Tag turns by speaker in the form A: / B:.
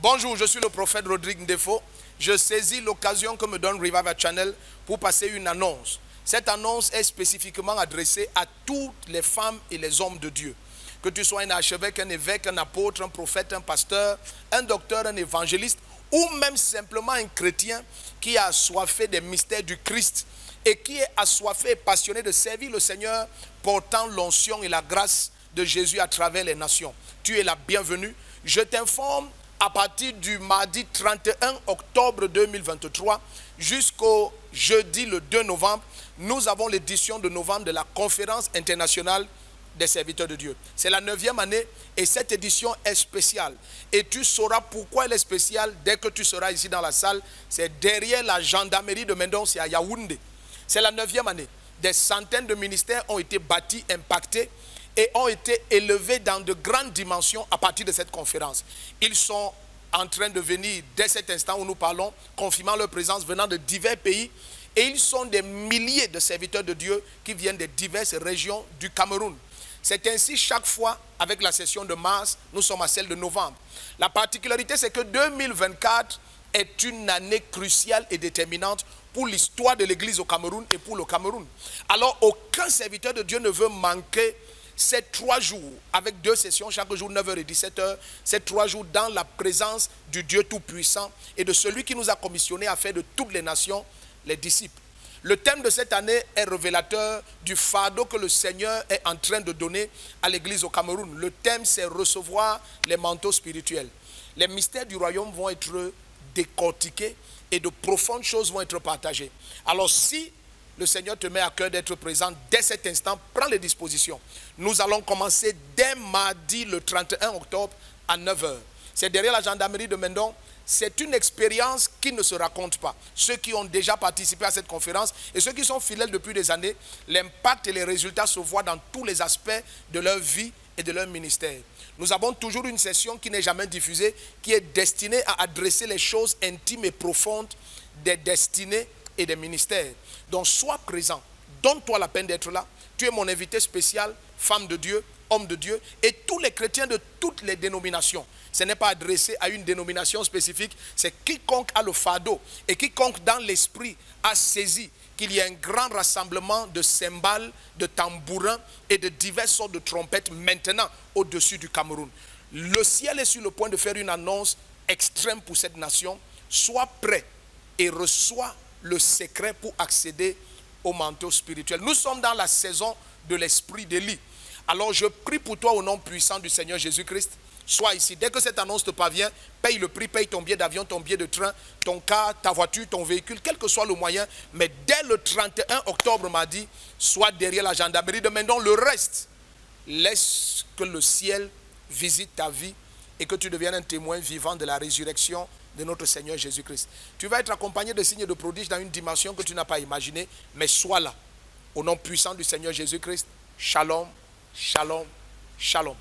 A: Bonjour, je suis le prophète Rodrigue Ndefo. Je saisis l'occasion que me donne Revival Channel pour passer une annonce. Cette annonce est spécifiquement adressée à toutes les femmes et les hommes de Dieu. Que tu sois un archevêque, un évêque, un apôtre, un prophète, un pasteur, un docteur, un évangéliste, ou même simplement un chrétien qui a assoiffé des mystères du Christ et qui est assoiffé et passionné de servir le Seigneur, portant l'onction et la grâce de Jésus à travers les nations. Tu es la bienvenue. Je t'informe, à partir du mardi 31 octobre 2023 jusqu'au jeudi le 2 novembre, nous avons l'édition de novembre de la conférence internationale des serviteurs de Dieu. C'est la 9e année et cette édition est spéciale. Et tu sauras pourquoi elle est spéciale dès que tu seras ici dans la salle. C'est derrière la gendarmerie de Mendon, c'est à Yaoundé. C'est la 9e année. Des centaines de ministères ont été bâtis, impactés et ont été élevés dans de grandes dimensions à partir de cette conférence. Ils sont en train de venir dès cet instant où nous parlons, confirmant leur présence venant de divers pays. Et ils sont des milliers de serviteurs de Dieu qui viennent de diverses régions du Cameroun. C'est ainsi chaque fois, avec la session de mars, nous sommes à celle de novembre. La particularité, c'est que 2024 est une année cruciale et déterminante pour l'histoire de l'Église au Cameroun et pour le Cameroun. Alors, aucun serviteur de Dieu ne veut manquer ces 3 jours, avec 2 sessions, chaque jour 9h et 17h, ces 3 jours dans la présence du Dieu Tout-Puissant et de celui qui nous a commissionné à faire de toutes les nations les disciples. Le thème de cette année est révélateur du fardeau que le Seigneur est en train de donner à l'Église au Cameroun. Le thème, c'est recevoir les manteaux spirituels. Les mystères du royaume vont être décortiqués et de profondes choses vont être partagées. Alors si le Seigneur te met à cœur d'être présent dès cet instant, prends les dispositions. Nous allons commencer dès mardi le 31 octobre à 9h. C'est derrière la gendarmerie de Mendon. C'est une expérience qui ne se raconte pas. Ceux qui ont déjà participé à cette conférence et ceux qui sont fidèles depuis des années, l'impact et les résultats se voient dans tous les aspects de leur vie et de leur ministère. Nous avons toujours une session qui n'est jamais diffusée, qui est destinée à adresser les choses intimes et profondes des destinées et des ministères. Donc sois présent, donne-toi la peine d'être là. Tu es mon invité spécial, femme de Dieu, homme de Dieu, et tous les chrétiens de toutes les dénominations. Ce n'est pas adressé à une dénomination spécifique, c'est quiconque a le fardeau et quiconque dans l'esprit a saisi qu'il y a un grand rassemblement de cymbales, de tambourins et de diverses sortes de trompettes maintenant au-dessus du Cameroun. Le ciel est sur le point de faire une annonce extrême pour cette nation. Sois prêt et reçois le secret pour accéder au manteau spirituel. Nous sommes dans la saison de l'esprit d'Élie. Alors je prie pour toi au nom puissant du Seigneur Jésus-Christ. Sois ici. Dès que cette annonce te parvient, paye le prix, paye ton billet d'avion, ton billet de train, ton car, ta voiture, ton véhicule, quel que soit le moyen. Mais dès le 31 octobre mardi, sois derrière la gendarmerie de Mendon. Le reste, laisse que le ciel visite ta vie et que tu deviennes un témoin vivant de la résurrection de notre Seigneur Jésus-Christ. Tu vas être accompagné de signes de prodiges dans une dimension que tu n'as pas imaginée, mais sois là. Au nom puissant du Seigneur Jésus-Christ, shalom, shalom, shalom.